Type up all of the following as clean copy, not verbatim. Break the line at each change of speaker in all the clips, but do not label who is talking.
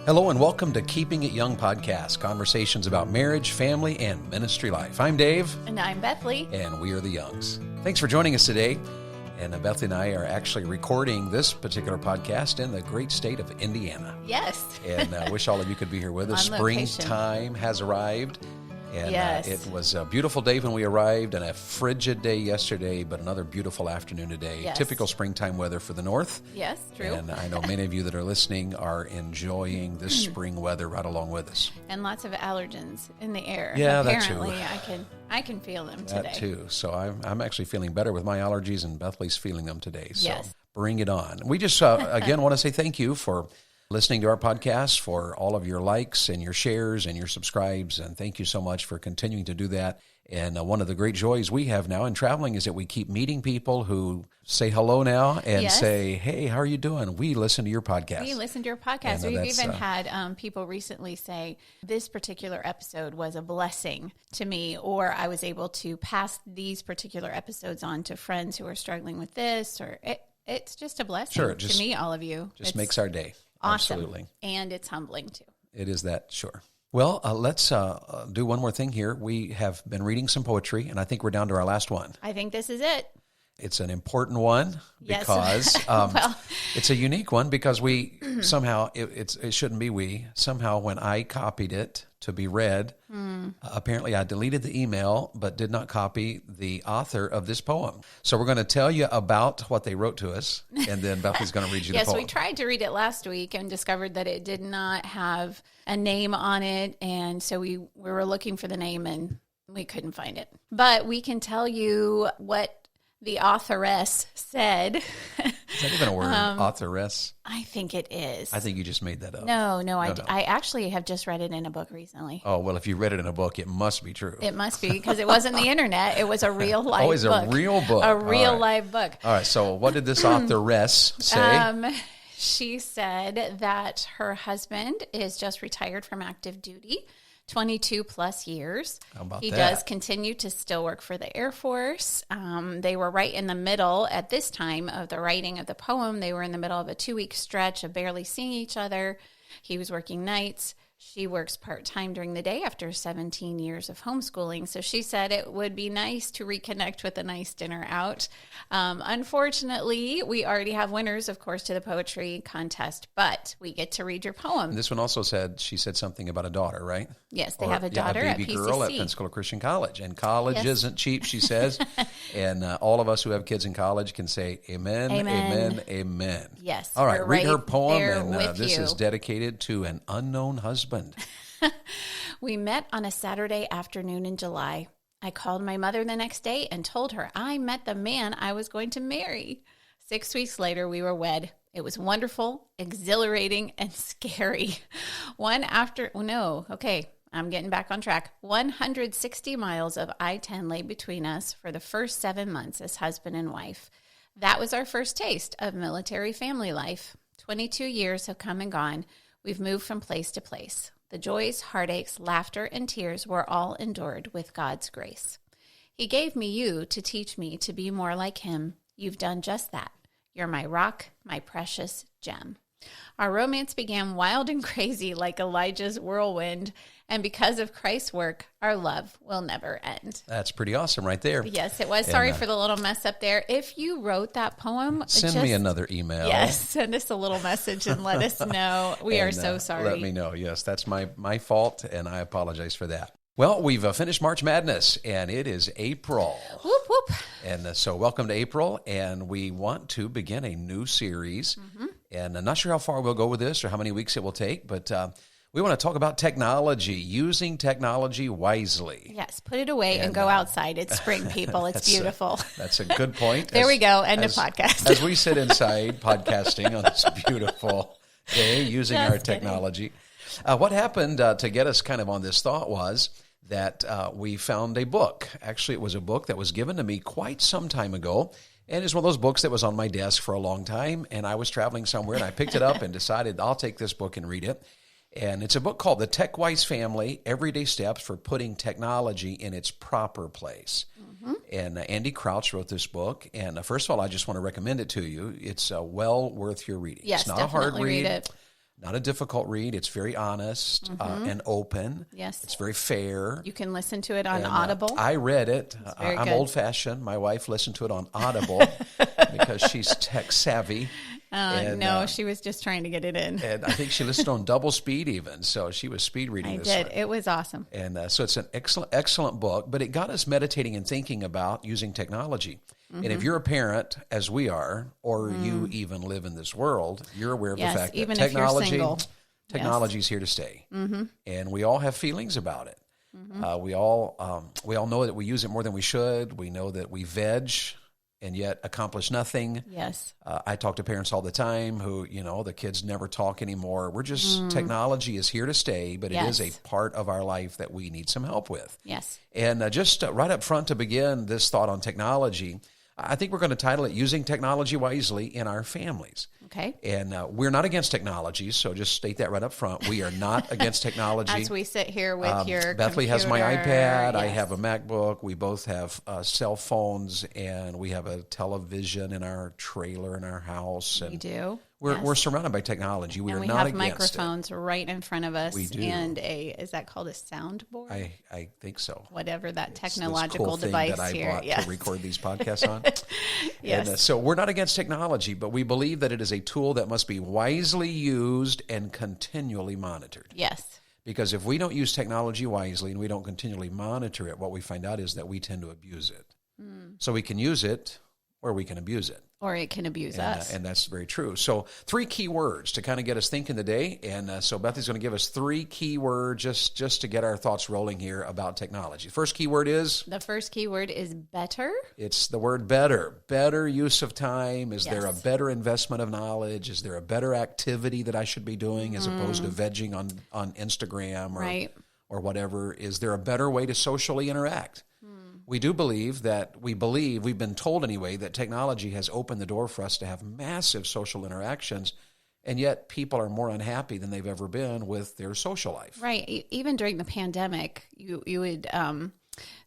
Hello and welcome to Keeping It Young podcast, conversations about marriage, family, and ministry life. I'm Dave.
And I'm Bethany.
And we are the Youngs. Thanks for joining us today. And Bethany and I are actually recording this particular podcast in the great state of Indiana.
Yes.
And I wish all of you could be here with us. Springtime has arrived. And
yes.
It was a beautiful day when we arrived and a frigid day yesterday, but another beautiful afternoon today.
Yes.
Typical springtime weather for the north.
Yes, true.
And I know many of you that are listening are enjoying this spring weather right along with us.
And lots of allergens in the air.
Yeah,
apparently,
that too.
I can feel them today.
That too. So I'm actually feeling better with my allergies, and Bethany's feeling them today. So
yes.
Bring it on. We just, again, want to say thank you for listening to our podcast, for all of your likes and your shares and your subscribes, and thank you so much for continuing to do that. And one of the great joys we have now in traveling is that we keep meeting people who say hello now and
yes.
say, hey, how are you doing? We listen to your podcast.
We listen to your podcast.
And,
We've even had people recently say, this particular episode was a blessing to me, or I was able to pass these particular episodes on to friends who are struggling with this, or it's just a blessing to me, all of you.
Just makes our day.
Awesome.
Absolutely.
And it's humbling too.
It is that, sure. Well, let's do one more thing here. We have been reading some poetry, and I think we're down to our last one.
I think this is it.
It's an important one because
well,
it's a unique one because we somehow, it shouldn't be we, somehow when I copied it to be read, apparently I deleted the email but did not copy the author of this poem. So we're going to tell you about what they wrote to us, and then Bethany's going to read you the poem.
Yes, we tried to read it last week and discovered that it did not have a name on it, and so we were looking for the name and we couldn't find it. But we can tell you what the authoress said.
Is that even a word? Authoress?
I think it is.
I think you just made that up.
No. I actually have just read it in a book recently.
Oh, well, if you read it in a book, it must be true.
It must be, because it wasn't the internet. It was a real live book.
Oh, it's a real book.
A real live book.
All right, so what did this authoress say?
She said that her husband is just retired from active duty, 22 plus years.
How about
he
that?
does continue to still work for the Air Force. They were right in the middle at this time of the writing of the poem. They were in the middle of a 2-week stretch of barely seeing each other. He was working nights. She works part-time during the day after 17 years of homeschooling. So she said it would be nice to reconnect with a nice dinner out. Unfortunately, we already have winners, of course, to the poetry contest, but we get to read your poem.
And this one also said, she said something about a daughter, right?
Yes, they have a daughter at PCC.
A baby girl at Pensacola Christian College. And college isn't cheap, she says. And all of us who have kids in college can say amen, amen, amen.
Yes.
All right, read her poem, and this
you.
is dedicated to an unknown husband.
We met on a Saturday afternoon in July. I called my mother the next day and told her I met the man I was going to marry. 6 weeks later, we were wed. It was wonderful, exhilarating, and scary. I'm getting back on track. 160 miles of I-10 lay between us for the first 7 months as husband and wife. That was our first taste of military family life. 22 years have come and gone. We've moved from place to place. The joys, heartaches, laughter, and tears were all endured with God's grace. He gave me you to teach me to be more like him. You've done just that. You're my rock, my precious gem. Our romance began wild and crazy like Elijah's whirlwind, and because of Christ's work, our love will never end.
That's pretty awesome right there.
Yes, it was. Sorry for the little mess up there. If you wrote that poem,
send me another email.
Yes, send us a little message and let us know. We are so sorry.
Let me know. Yes, that's my fault, and I apologize for that. Well, we've finished March Madness, and it is April.
Whoop, whoop.
And so welcome to April, and we want to begin a new series. And I'm not sure how far we'll go with this or how many weeks it will take, but we want to talk about technology, using technology wisely.
Yes, put it away and go outside. It's spring, people. It's beautiful.
That's a good point.
There we go. End of podcast.
As we sit inside podcasting on this beautiful day using our technology. What happened to get us kind of on this thought was that we found a book. Actually, it was a book that was given to me quite some time ago. And it's one of those books that was on my desk for a long time. And I was traveling somewhere and I picked it up and decided I'll take this book and read it. And it's a book called The Tech-Wise Family, Everyday Steps for Putting Technology in Its Proper Place. And Andy Crouch wrote this book. And first of all, I just want to recommend it to you. It's well worth your reading.
Yes,
it's not a hard read.
Read it.
Not a difficult read. It's very honest and open.
Yes.
It's very fair.
You can listen to it on
And,
Audible.
I read it.
very
I'm
good.
old-fashioned. My wife listened to it on Audible because she's tech-savvy.
No, she was just trying to get it in.
And I think she listened on double speed even, so she was speed reading
I
this
did.
one.
It was awesome.
And so it's an excellent book, but it got us meditating and thinking about using technology. And if you're a parent, as we are, or you even live in this world, you're aware of
Yes,
the fact that
even if you're single.
technology is here to stay. And we all have feelings about it. We all know that we use it more than we should. We know that we veg and yet accomplish nothing.
Yes.
I talk to parents all the time who, the kids never talk anymore. We're just, technology is here to stay, but it is a part of our life that we need some help with.
Yes.
And just right up front to begin this thought on technology, I think we're going to title it Using Technology Wisely in Our Families.
Okay.
And we're not against technology, so just state that right up front. We are not against technology.
As we sit here with your
Bethley has my
computer,
iPad. I
yes.
have a MacBook. We both have cell phones, and we have a television in our trailer in our house. And
We do.
We're surrounded by technology. We
And
are
we
not
have
against
microphones right in front of us.
We do.
And is that called a soundboard?
it. I think so.
Whatever that
It's this
technological
cool thing
device
that I
here.
bought
Yes.
to record these podcasts on.
Yes.
And so we're not against technology, but we believe that it is a tool that must be wisely used and continually monitored.
Yes.
Because if we don't use technology wisely and we don't continually monitor it, what we find out is that we tend to abuse it. So we can use it or we can abuse it.
Or it can abuse us.
And that's very true. So 3 key words to kind of get us thinking today. And so Bethany's going to give us 3 key words just to get our thoughts rolling here about technology. First key word is?
The first key word is better.
It's the word better. Better use of time. Is there a
Yes.
better investment of knowledge? Is there a better activity that I should be doing as opposed to vegging on Instagram or whatever? Is there a better way to socially interact? We do believe we've been told anyway, that technology has opened the door for us to have massive social interactions, and yet people are more unhappy than they've ever been with their social life.
Right. Even during the pandemic, you would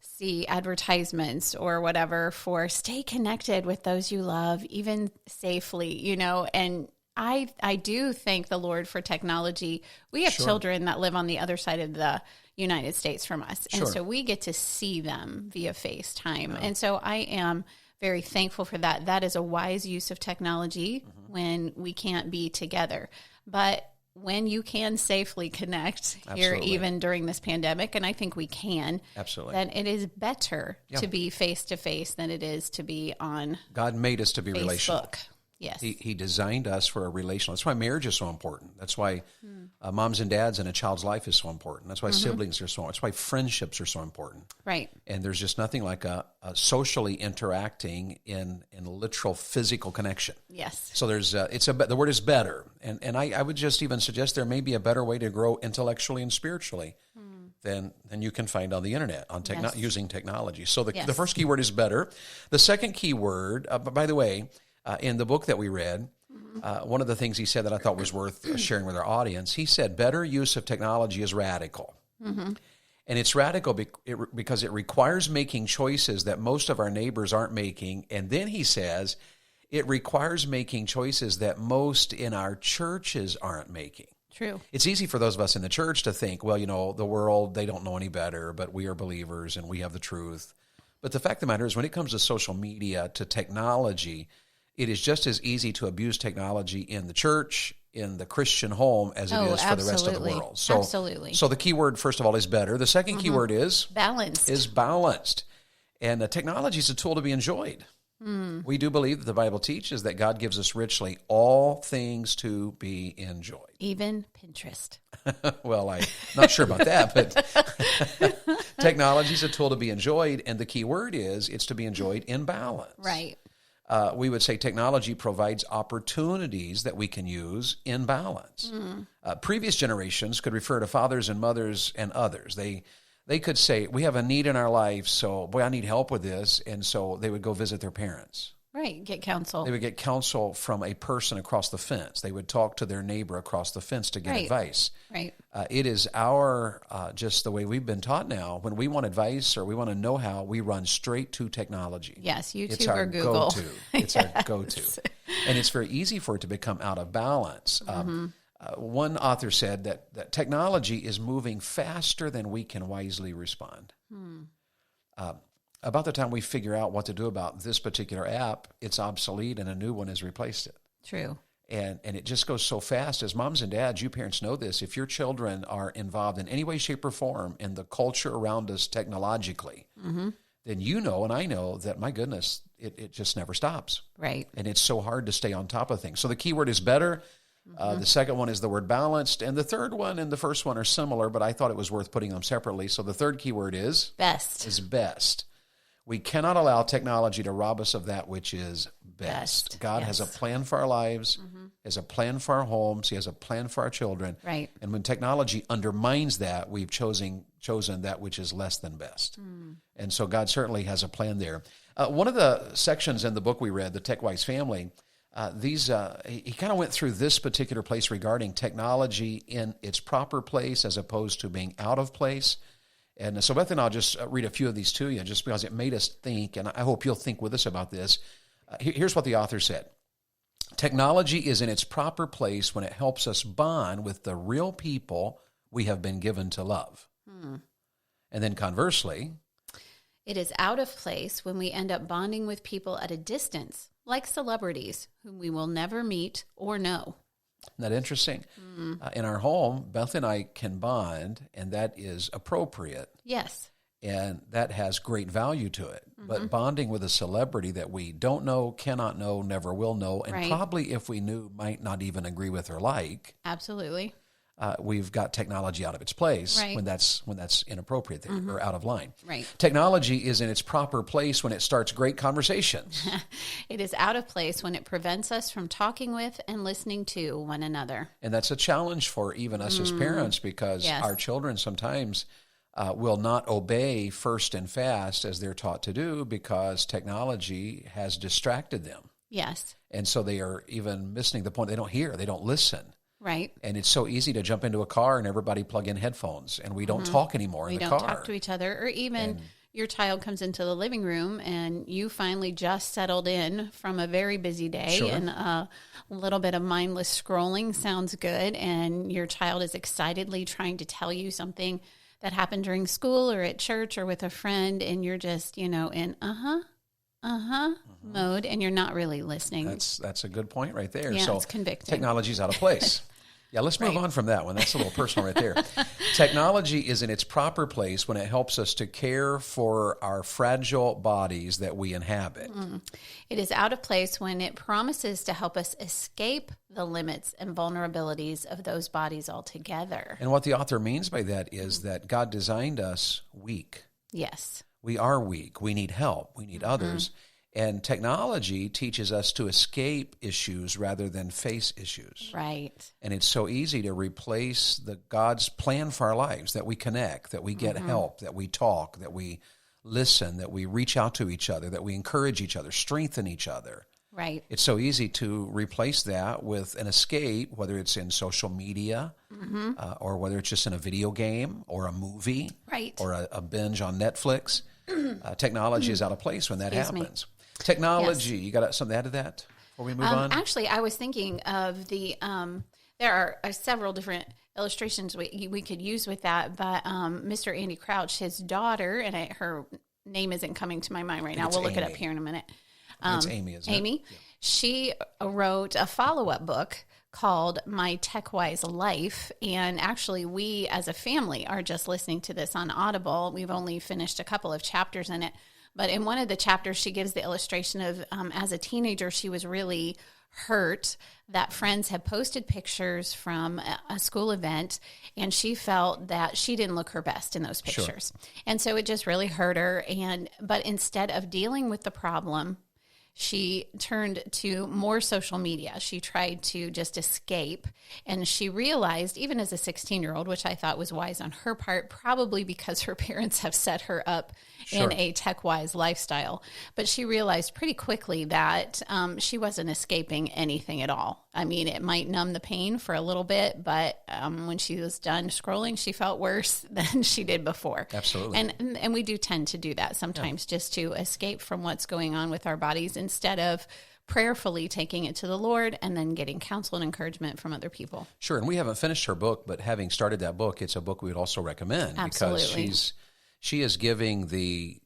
see advertisements or whatever for stay connected with those you love, even safely, and I do thank the Lord for technology. We have children that live on the other side of the United States from us. And so we get to see them via FaceTime. And so I am very thankful for that. That is a wise use of technology when we can't be together. But when you can safely connect here, even during this pandemic, and I think we can, then it is better to be face-to-face than it is to be on
God made us to be relational.
Yes.
He designed us for a relational. That's why marriage is so important. That's why moms and dads in a child's life is so important. That's why siblings are so important. That's why friendships are so important.
Right.
And there's just nothing like a socially interacting in literal physical connection.
Yes.
So the word is better. And I would just even suggest there may be a better way to grow intellectually and spiritually than you can find on the internet, on using technology. So the first key word is better. The second key word, by the way, in the book that we read, one of the things he said that I thought was worth sharing with our audience, he said, better use of technology is radical. And it's radical because it requires making choices that most of our neighbors aren't making. And then he says, it requires making choices that most in our churches aren't making.
True.
It's easy for those of us in the church to think, well, the world, they don't know any better, but we are believers and we have the truth. But the fact of the matter is, when it comes to social media, to technology, it is just as easy to abuse technology in the church, in the Christian home, as it is for the rest of the world. So,
absolutely.
So the key word, first of all, is better. The second key word is?
Balanced.
And technology is a tool to be enjoyed. We do believe that the Bible teaches that God gives us richly all things to be enjoyed.
Even Pinterest.
Well, I'm not sure about that, but technology is a tool to be enjoyed, and the key word is it's to be enjoyed in balance.
Right.
We would say technology provides opportunities that we can use in balance. Previous generations could refer to fathers and mothers and others. They could say, we have a need in our life, so, boy, I need help with this. And so they would go visit their parents.
Right, get counsel.
They would get counsel from a person across the fence. They would talk to their neighbor across the fence to get advice.
Right.
It is our, just the way we've been taught now, when we want advice or we want to know how, we run straight to technology.
Yes, YouTube
it's our
or Google.
Go-to. It's our go-to. And it's very easy for it to become out of balance. One author said that technology is moving faster than we can wisely respond. About the time we figure out what to do about this particular app, it's obsolete and a new one has replaced it.
True.
And it just goes so fast. As moms and dads, you parents know this. If your children are involved in any way, shape, or form in the culture around us technologically, then you know and I know that, my goodness, it just never stops.
Right.
And it's so hard to stay on top of things. So the key word is better. The second one is the word balanced. And the third one and the first one are similar, but I thought it was worth putting them separately. So the third key word is?
Best.
Is best. We cannot allow technology to rob us of that which is best. God has a plan for our lives, has a plan for our homes, he has a plan for our children.
Right.
And when technology undermines that, we've chosen that which is less than best. And so God certainly has a plan there. One of the sections in the book we read, The TechWise Family, he kind of went through this particular place regarding technology in its proper place as opposed to being out of place. And so Beth and I'll just read a few of these to you just because it made us think, and I hope you'll think with us about this. Here's what the author said. Technology is in its proper place when it helps us bond with the real people we have been given to love. And then conversely,
it is out of place when we end up bonding with people at a distance, like celebrities whom we will never meet or know.
Isn't that interesting? In our home, Beth and I can bond, and that is appropriate.
Yes.
And that has great value to it. But bonding with a celebrity that we don't know, cannot know, never will know, and probably if we knew might not even agree with or like.
Absolutely.
We've got technology out of its place when that's inappropriate there, or out of line.
Right.
Technology is in its proper place when it starts great conversations.
It is out of place when it prevents us from talking with and listening to one another.
And that's a challenge for even us as parents, because our children sometimes will not obey first and fast as they're taught to do because technology has distracted them.
Yes.
And so they are even missing the point. They don't hear, they don't listen.
Right.
And it's so easy to jump into a car and everybody plug in headphones and we don't talk anymore in the car.
We don't talk to each other, or even your child comes into the living room and you finally just settled in from a very busy day and a little bit of mindless scrolling sounds good, and your child is excitedly trying to tell you something that happened during school or at church or with a friend, and you're just, in mode, and you're not really listening.
That's a good point right there.
Yeah,
so
it's convicting.
Technology's out of place. Yeah, let's move on from that one. That's a little personal right there. Technology is in its proper place when it helps us to care for our fragile bodies that we inhabit.
It is out of place when it promises to help us escape the limits and vulnerabilities of those bodies altogether.
And what the author means by that is that God designed us weak.
Yes.
We are weak. We need help. We need others. And technology teaches us to escape issues rather than face issues.
Right.
And it's so easy to replace God's plan for our lives, that we connect, that we get help, that we talk, that we listen, that we reach out to each other, that we encourage each other, strengthen each other.
Right.
It's so easy to replace that with an escape, whether it's in social media or whether it's just in a video game or a movie or a binge on Netflix. Technology is out of place when that happens. Technology, you got something to add to that before we move on?
Actually, I was thinking of there are several different illustrations we could use with that, but Mr. Andy Crouch, his daughter, and her name isn't coming to my mind right now. We'll look it up here in a minute.
It's Amy, isn't it?
Amy. Yeah. She wrote a follow-up book called My TechWise Life. And actually, we as a family are just listening to this on Audible. We've only finished a couple of chapters in it. But in one of the chapters, she gives the illustration of as a teenager, she was really hurt that friends had posted pictures from a school event, and she felt that she didn't look her best in those pictures. And so it just really hurt her. But instead of dealing with the problem, she turned to more social media. She tried to just escape. And she realized, even as a 16-year-old, which I thought was wise on her part, probably because her parents have set her up in a tech-wise lifestyle. But she realized pretty quickly that she wasn't escaping anything at all. I mean, it might numb the pain for a little bit, but when she was done scrolling, she felt worse than she did before.
Absolutely.
And we do tend to do that sometimes just to escape from what's going on with our bodies instead of prayerfully taking it to the Lord and then getting counsel and encouragement from other people.
Sure, and we haven't finished her book, but having started that book, it's a book we would also recommend.
Absolutely.
Because she is giving the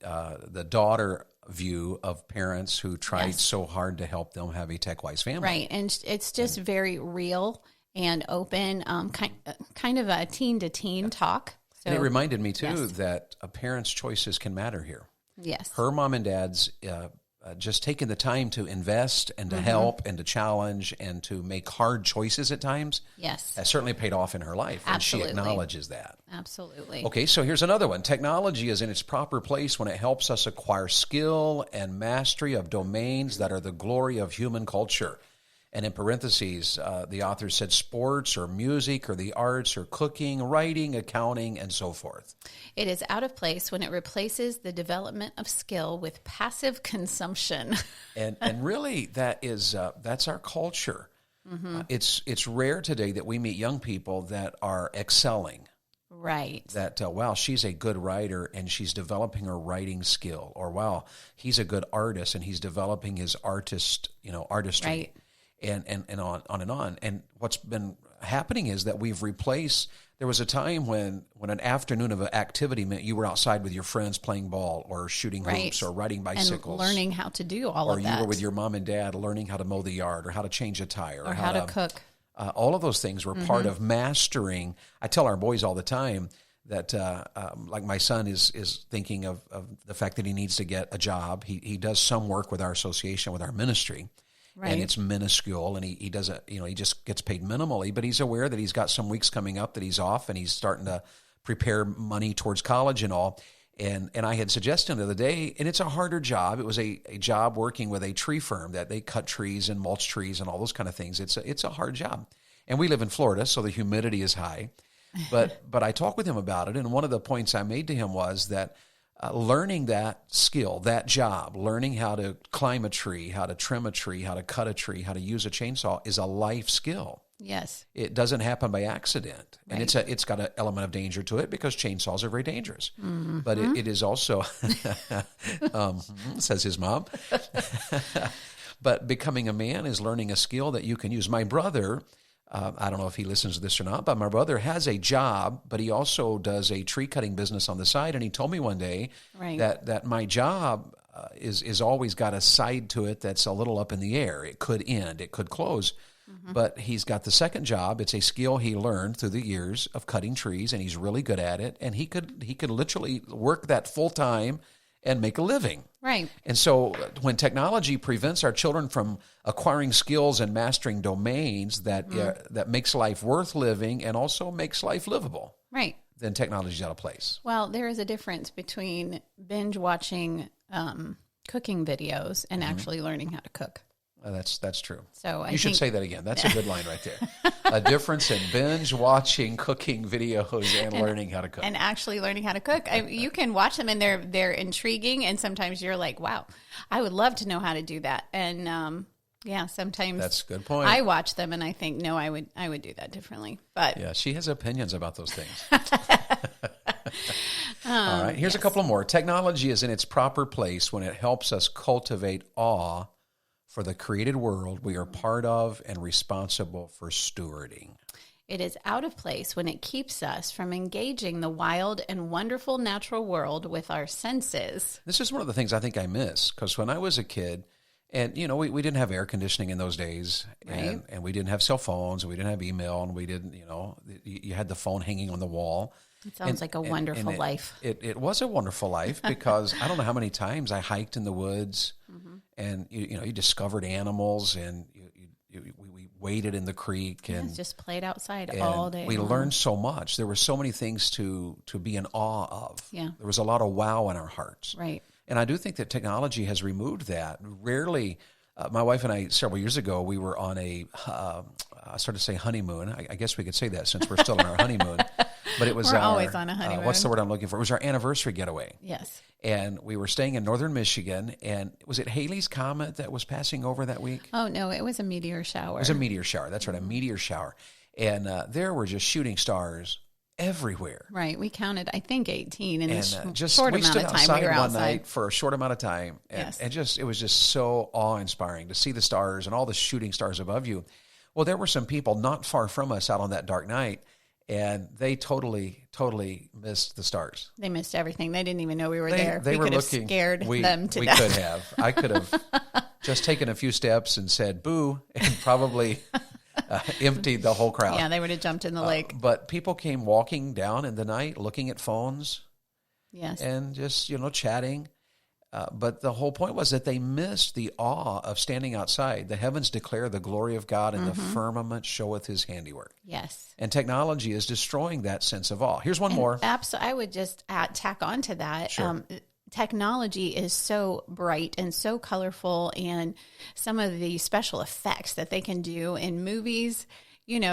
daughter view of parents who tried so hard to help them have a tech-wise family.
Right, and it's just very real and open, kind of a teen-to-teen talk. So,
and it reminded me, too, that a parent's choices can matter here.
Yes.
Her mom and dad's just taking the time to invest and to help and to challenge and to make hard choices at times.
Yes.
That certainly paid off in her life.
Absolutely.
And she acknowledges that.
Absolutely.
Okay, so here's another one. Technology is in its proper place when it helps us acquire skill and mastery of domains that are the glory of human culture. And in parentheses, the author said sports or music or the arts or cooking, writing, accounting, and so forth.
It is out of place when it replaces the development of skill with passive consumption.
And really, that's our culture. Mm-hmm. It's rare today that we meet young people that are excelling.
Right.
That, wow, she's a good writer and she's developing her writing skill. Or, wow, he's a good artist and he's developing his artistry.
Right.
And on and on. And what's been happening is that we've replaced, there was a time when an afternoon of an activity meant you were outside with your friends playing ball or shooting hoops or riding bicycles.
And learning how to do all of that.
Or you were with your mom and dad learning how to mow the yard or how to change a tire.
Or how to cook.
All of those things were part of mastering. I tell our boys all the time that, like my son is thinking of the fact that he needs to get a job. He does some work with our association, with our ministry. Right. And it's minuscule, and he doesn't, he just gets paid minimally, but he's aware that he's got some weeks coming up that he's off, and he's starting to prepare money towards college and all. And I had suggested the other day, and it's a harder job. It was a job working with a tree firm that they cut trees and mulch trees and all those kind of things. It's a hard job. And we live in Florida, so the humidity is high. But I talked with him about it, and one of the points I made to him was that learning that skill, that job, learning how to climb a tree, how to trim a tree, how to cut a tree, how to use a chainsaw is a life skill.
Yes.
It doesn't happen by accident.
Right.
And it's got an element of danger to it because chainsaws are very dangerous. Mm-hmm. But it is also, says his mom, but becoming a man is learning a skill that you can use. My brother, I don't know if he listens to this or not, but my brother has a job, but he also does a tree cutting business on the side. And he told me one day that my job is always got a side to it that's a little up in the air. It could end, it could close. Mm-hmm. But he's got the second job. It's a skill he learned through the years of cutting trees, and he's really good at it. And he could literally work that full time and make a living.
Right.
And so when technology prevents our children from acquiring skills and mastering domains that makes life worth living and also makes life livable,
right,
then technology is out of place.
Well, there is a difference between binge watching cooking videos and actually learning how to cook.
That's true.
So
you should say that again. That's a good line right there. A difference in binge watching cooking videos and learning how to cook.
And actually learning how to cook. You can watch them and they're intriguing, and sometimes you're like, wow, I would love to know how to do that. And sometimes
that's a good point.
I watch them and I think, no, I would do that differently. But
yeah, she has opinions about those things. All right, here's a couple more. Technology is in its proper place when it helps us cultivate awe for the created world we are part of and responsible for stewarding.
It is out of place when it keeps us from engaging the wild and wonderful natural world with our senses.
This is one of the things I think I miss, because when I was a kid, and we didn't have air conditioning in those days,
right,
and we didn't have cell phones, and we didn't have email, and we didn't, you had the phone hanging on the wall.
It sounds like a wonderful life.
It was a wonderful life because I don't know how many times I hiked in the woods, and you discovered animals, and we waded in the creek, and
just played outside all day.
We learned so much. There were so many things to be in awe of.
Yeah,
there was a lot of wow in our hearts.
Right,
and I do think that technology has removed that. Rarely. My wife and I, several years ago, we were on I started to say honeymoon. I guess we could say that since we're still on our honeymoon. But it was
we're always on a honeymoon.
What's the word I'm looking for? It was our anniversary getaway.
Yes.
And we were staying in northern Michigan, and was it Halley's Comet that was passing over that week?
Oh, no, it was a meteor shower.
It was a meteor shower. That's right, a meteor shower. And there were just shooting stars everywhere.
Right. We counted, I think, 18 in this
just
short
we
amount
stood
of time
outside
we were
one
outside.
night for a short amount of time, and, it was just so awe-inspiring to see the stars and all the shooting stars above you. Well, there were some people not far from us out on that dark night, and they totally missed the stars.
They missed everything. They didn't even know we were there.
They
we
were
could
looking.
have scared them to
we
death.
could have. I could have just taken a few steps and said "boo" and probably emptied the whole crowd.
Yeah, they would have jumped in the lake.
But people came walking down in the night, looking at phones.
Yes.
And just, chatting. But the whole point was that they missed the awe of standing outside. The heavens declare the glory of God, and the firmament showeth his handiwork.
Yes.
And technology is destroying that sense of awe. Here's one more.
Absolutely. I would just tack on to that.
Sure.
Technology is so bright and so colorful, and some of the special effects that they can do in movies,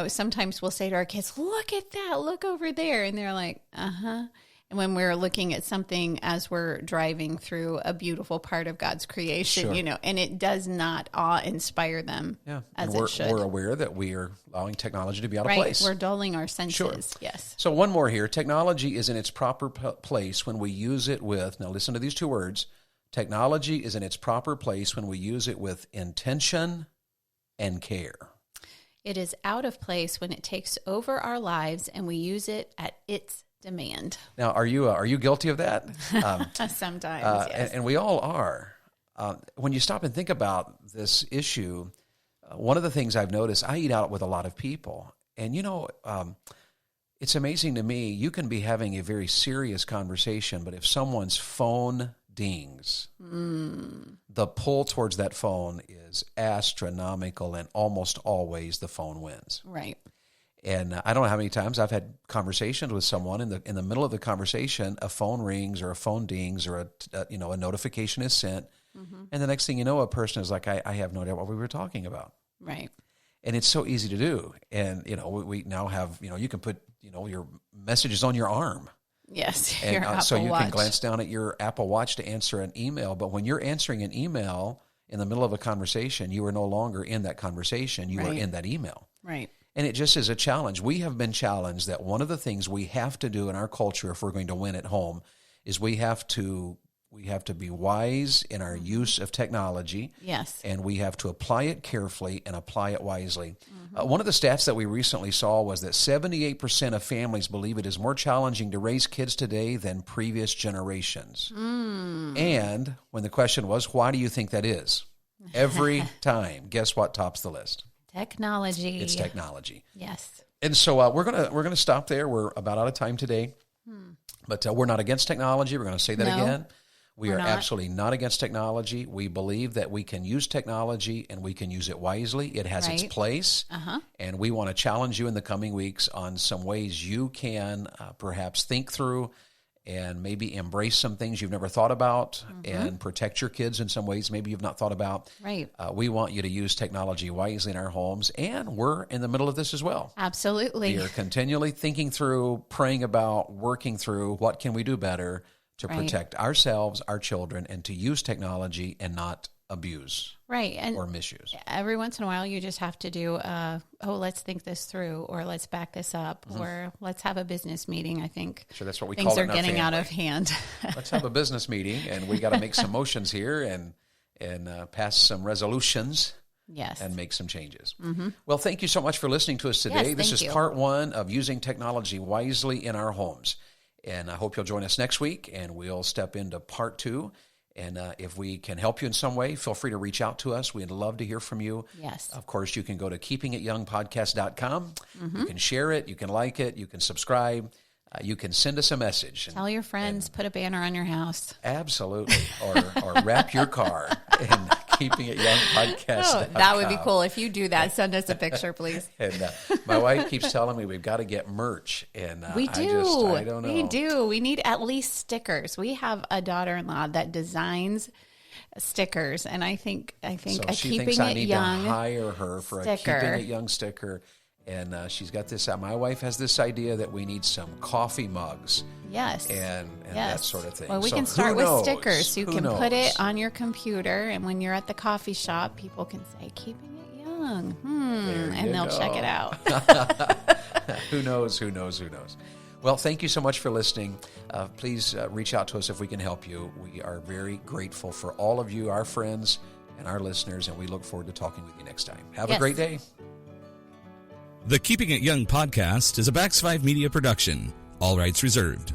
sometimes we'll say to our kids, look at that, look over there. And they're like, uh-huh. And when we're looking at something as we're driving through a beautiful part of God's creation,
Sure.
And it does not awe-inspire them as it should.
We're aware that we are allowing technology to be out of
Right.
place.
We're dulling our senses.
Sure.
Yes.
So one more here. Technology is in its proper place when we use it with, now listen to these two words, technology is in its proper place when we use it with intention and care.
It is out of place when it takes over our lives and we use it at its demand.
Now, are you guilty of that?
Sometimes, yes.
And we all are. When you stop and think about this issue, one of the things I've noticed, I eat out with a lot of people. And, it's amazing to me, you can be having a very serious conversation, but if someone's phone dings, the pull towards that phone is astronomical, and almost always the phone wins.
Right.
And I don't know how many times I've had conversations with someone in the middle of the conversation, a phone rings or a phone dings or a notification is sent. And the next thing you know, a person is like, I have no idea what we were talking about.
Right.
And it's so easy to do. And, we now have, you can put, your messages on your arm.
Yes.
And
Your Apple
so you
Watch.
can glance down at your Apple Watch to answer an email. But when you're answering an email in the middle of a conversation, you are no longer in that conversation. You are in that email.
Right.
And it just is a challenge. We have been challenged that one of the things we have to do in our culture if we're going to win at home is we have to be wise in our use of technology.
Yes.
And we have to apply it carefully and apply it wisely. One of the stats that we recently saw was that 78% of families believe it is more challenging to raise kids today than previous generations. And when the question was, why do you think that is? Every time, guess what tops the list?
Technology.
It's technology.
Yes.
And so we're gonna stop there. We're about out of time today, but we're not against technology. We're going to say that again. We are absolutely not against technology. We believe that we can use technology and we can use it wisely. It has its place, and we want to challenge you in the coming weeks on some ways you can perhaps think through and maybe embrace some things you've never thought about and protect your kids in some ways maybe you've not thought about.
Right.
We want you to use technology wisely in our homes, and we're in the middle of this as well.
Absolutely.
We are continually thinking through, praying about, working through what can we do better to protect ourselves, our children, and to use technology and not abuse or misuse.
Every once in a while, you just have to do, let's think this through, or let's back this up, or let's have a business meeting. I think
sure, that's what we
things
call it
are
in our
getting out
family.
of hand.
Let's have a business meeting, and we got to make some motions here and pass some resolutions.
Yes.
And make some changes. Well, thank you so much for listening to us today.
Yes,
this is
thank you.
part 1 of using technology wisely in our homes. And I hope you'll join us next week, and we'll step into part 2. And if we can help you in some way, feel free to reach out to us. We'd love to hear from you.
Yes.
Of course, you can go to keepingityoungpodcast.com. You can share it. You can like it. You can subscribe. You can send us a message.
Tell your friends, put a banner on your house.
Absolutely. Or wrap your car in keepingityoungpodcast.com.
Oh, that would be cool. If you do that, send us a picture, please.
And my wife keeps telling me we've got to get merch. And
We do.
I don't know.
We do. We need at least stickers. We have a daughter-in-law that designs stickers, and I think
So
a
she
Keeping
thinks I
It
need
Young
to hire her for
sticker.
a Keeping It Young sticker. And she's got this. My wife has this idea that we need some coffee mugs.
Yes.
And
yes.
that sort of thing.
Well, we
So
can
who
start with
knows?
stickers. You
Who
can
knows?
put it on your computer, and when you're at the coffee shop, people can say, Keeping It Young.
There
And
you
they'll
go.
check it out.
Who knows? Well, thank you so much for listening. Please reach out to us if we can help you. We are very grateful for all of you, our friends and our listeners, and we look forward to talking with you next time. Have a great day.
The Keeping It Young podcast is a Bax 5 Media production. All rights reserved.